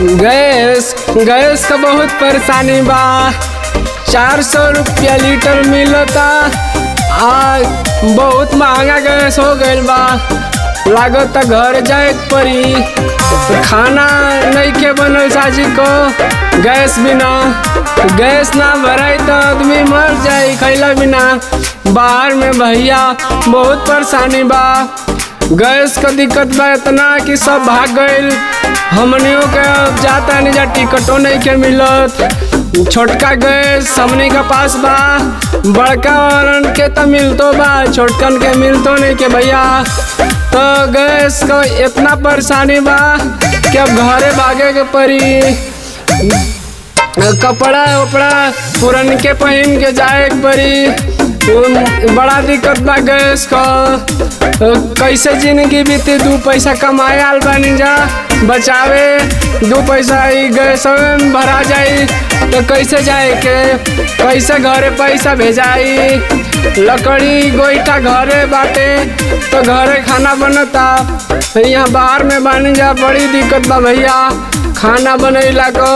Gas का बहुत परेशानी बा। 400 रुपया लीटर मिलता। बहुत महंगा गैस हो गईल बा। लागत घर जाए परी। खाना नहीं के बनल साजी को गैस बिना। गैस ना भराई तो आदमी मर जाए खैला बिना। बाहर में भैया बहुत परेशानी बा। गैस का दिक्कत बा इतना कि सब भाग गईल। हमनियों के जाता नहीं जा, टिकटों नहीं के मिलत। छोटका गैस हमनी के पास बा। बड़का वालन के तो मिलतो बा, छोटकन के मिलतो नहीं के भैया। तो गैस का इतना परेशानी बा कि अब घरे भागे के परी। कपड़ा उपड़ा पुरन के पहन के जाए के परी। बड़ा दिक्कत बा गैस का। कैसे जिंदगी बीती। 2 पैसा कमाए आल बानी जा बचावे। 2 पैसा गैस में भरा जाई तो कैसे जाए के, कैसे घरे पैसा भेजाई। लकड़ी गोईठा घरे बाटे तो घरे खाना बनता। यहाँ बाहर में बानी जा बड़ी दिक्कत बा भैया खाना बनैला को।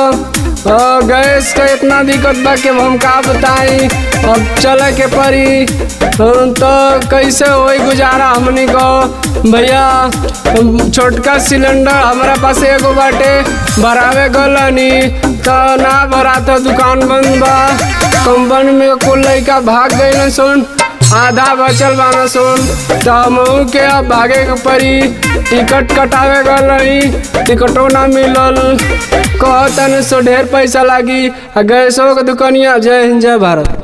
गैस का इतना दिक्कत बा कि हम का बताई। अब चले के परी तो कैसे होई गुजारा हमनी को भैया। छोटका सिलेंडर हमारा पास एगो बाटे, भरावे गलनी तो ना भरा तो दुकान बंद बा। कंपनी में कुल लड़का भाग गई सुन, आधा बचल बाना सुन। तो हम के अब भागे के परी। टिकट कटावे गई, टिकटों ना मिलल। कहतन सो ढेर पैसा लागी। गैसों के दुकानिया। जय हिंद जय भारत।